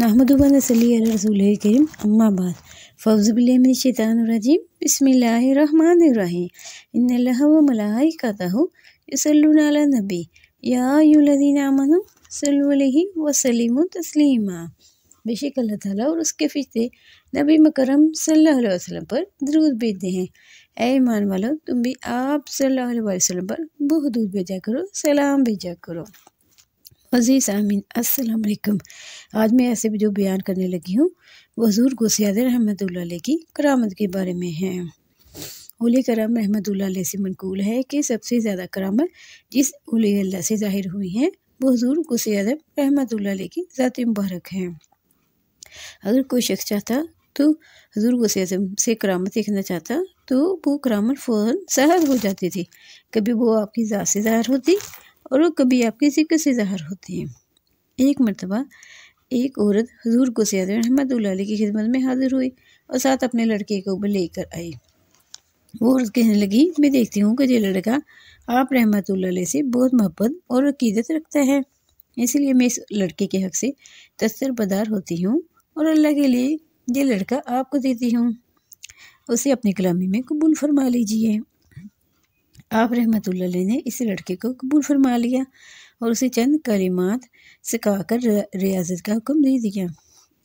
नहमदुहु व नसल्ली अला रसूलिल करीम अम्मा बाद फ़ौज़ुबिल्लाहि मिनश्शैतानिर्रजीम बिस्मिल्लाहिर्रहमानिर्रहीम इन्नल्लाहा व मलाइकतहु युसल्लूना अलन नबी या अय्युहल्लज़ीना आमनू सल्लु अलैहि व सल्लिमू तस्लीमा। बेशक अल्लाह ताला और उसके फरिश्ते नबी मुकर्रम सल्लल्लाहु अलैहि वसल्लम पर दरूद भेजते हैं। ऐ ईमान वालों, तुम भी आप सल्लल्लाहु अलैहि वसल्लम पर बहुत दूध भेजा करो, सलाम भेजा करो। अज़ीज़ आमीन, अस्सलाम वालेकुम। आज मैं ऐसे भी जो बयान करने लगी हूँ वो हुज़ूर गौसे आज़म रहमतुल्लाह अलैह की करामत के बारे में है। औलिया कराम रहमतुल्लाह अलैह से मनकूल है कि सबसे ज़्यादा करामत जिस औलिया अल्लाह से ज़ाहिर हुई है वो हुज़ूर गौसे आज़म रहमतुल्लाह अलैह की ज़ात मुबारक है। अगर कोई शख्स चाहता तो हुज़ूर गौसे आज़म से करामत देखना चाहता तो वो करामत फ़ौरन ज़ाहिर हो जाती थी। कभी वो आपकी ज़ात से ज़ाहिर होती और कभी आपकी ज़िक्र से ज़ाहिर होती है। एक मरतबा एक औरत हुज़ूर गौसे आज़म रहमतुल्लाह अलैह की खिदमत में हाजिर हुई और साथ अपने लड़के को भी लेकर आई। वो औरत कहने लगी, मैं देखती हूँ कि ये लड़का आप रहमतुल्लाह अलैह से बहुत मोहब्बत और अकीदत रखता है, इसलिए मैं इस लड़के के हक़ से दस्तरबदार होती हूँ और अल्लाह के लिए ये लड़का आपको देती हूँ, उसे अपनी गुलामी में कबूल फरमा लीजिए। आप रहमतुल्लाह अलैह ने इस लड़के को कबूल फरमा लिया और उसे चंद कलिमात सिखाकर रियाजत का हुक्म दे दिया।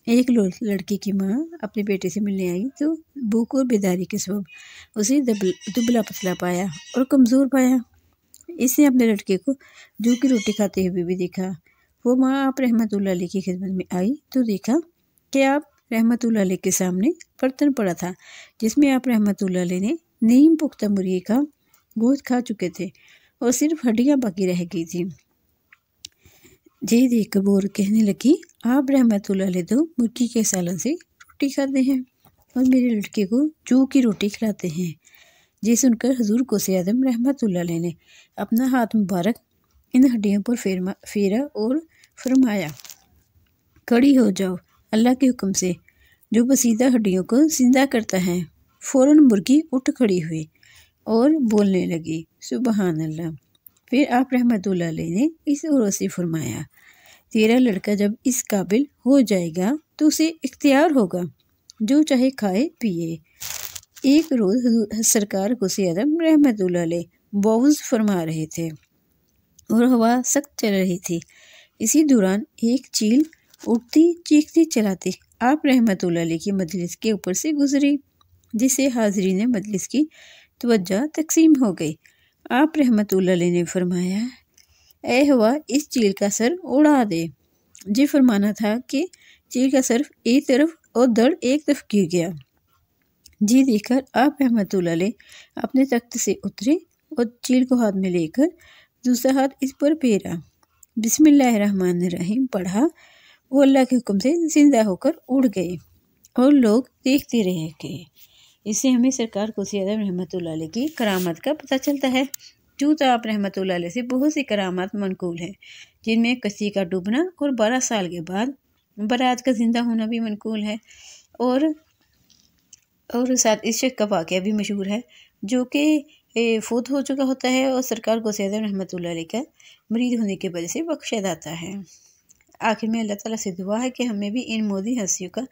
एक लड़की की माँ अपने बेटे से मिलने आई तो भूख और बेदारी के सबब उसे दुबला पतला पाया और कमज़ोर पाया। इसने अपने लड़के को जू की रोटी खाते हुए भी देखा। वो माँ आप रहमतुल्लाह अलैह की खिदमत में आई तो देखा कि आप रहमतुल्लाह अलैह के सामने बर्तन पड़ा था जिसमें आप रहमतुल्लाह अलैह ने नीम पुख्ता मुर्गी का गोश्त खा चुके थे और सिर्फ हड्डियाँ बाकी रह गई थी। ये देखकर वो कहने लगी, आप रहमतुल्लाह अलैह तो मुर्गी के सालन से रोटी खाते हैं और मेरे लड़के को जू की रोटी खिलाते हैं। ये सुनकर हुज़ूर गौसे आज़म रहमतुल्लाह अलैह ने अपना हाथ मुबारक इन हड्डियों पर फेरा और फरमाया, खड़ी हो जाओ अल्लाह के हुक्म से जो बसीदा हड्डियों को जिंदा करता है। फ़ौरन मुर्गी उठ खड़ी हुई और बोलने लगी, सुबहान अल्लाह। फिर आप रहमतुल्लाह अलैह ने इस औरत से फरमाया, तेरा लड़का जब इस काबिल हो जाएगा तो उसे इख्तियार होगा जो चाहे खाए पिए। एक रोज़ सरकार गौसे आज़म रहमतुल्लाह अलैह बौज़ फरमा रहे थे और हवा सख्त चल रही थी। इसी दौरान एक चील उठती चीखती चलाती आप रहमतुल्लाह अलैह की मजलिस के ऊपर से गुजरी, जिससे हाज़रीन मजलिस की तवज्जो तकसीम हो गई। आप रहमतुल्लाह अलैह ने फरमाया, ऐ हवा इस चील का सर उड़ा दे। जी फरमाना था कि चील का सर एक तरफ और दड़ एक तरफ गिर गया। जी देखकर आप रहमतुल्लाह अलैह अपने तख्त से उतरे और चील को हाथ में लेकर दूसरा हाथ इस पर फेरा, बिस्मिल्लाहिर्रहमानिर्रहीम पढ़ा। वो अल्लाह के हुक्म से जिंदा होकर उड़ गए और लोग देखते रह गए। इससे हमें सरकार गौसे आज़म रहमतुल्लाह अलैह की करामत का पता चलता है। जो तो आप रहमतुल्लाह अलैह से बहुत सी करामात मनकूल हैं, जिनमें कश्ती का डूबना और 12 साल के बाद बारात का जिंदा होना भी मनकूल है और साथ इस शख्स का वाक़या भी मशहूर है जो कि फौत हो चुका होता है और सरकार गौसे आज़म रहमतुल्लाह अलैह का मरीद होने की वजह से बख्शा जाता है। आखिर में अल्लाह ताला से दुआ है कि हमें भी इन मोदी हस्तियों का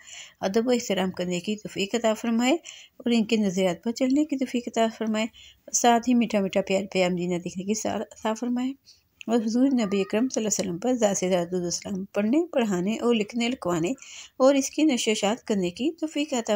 अदब व एहतराम करने की तौफीक अता फरमाए और इनके नज़रियात पर चलने की तौफीक अता फरमाए, साथ ही मीठा मीठा प्यार प्यार मदीना देखने की अता फरमाए और हुज़ूर नबी अकरम सल्लल्लाहु अलैहि वसल्लम पर ज़्यादा से ज़्यादा दुरूद सलाम पढ़ने, पढ़ाने और लिखने लिखवाने और इसकी नशर इशात करने की तौफीक अता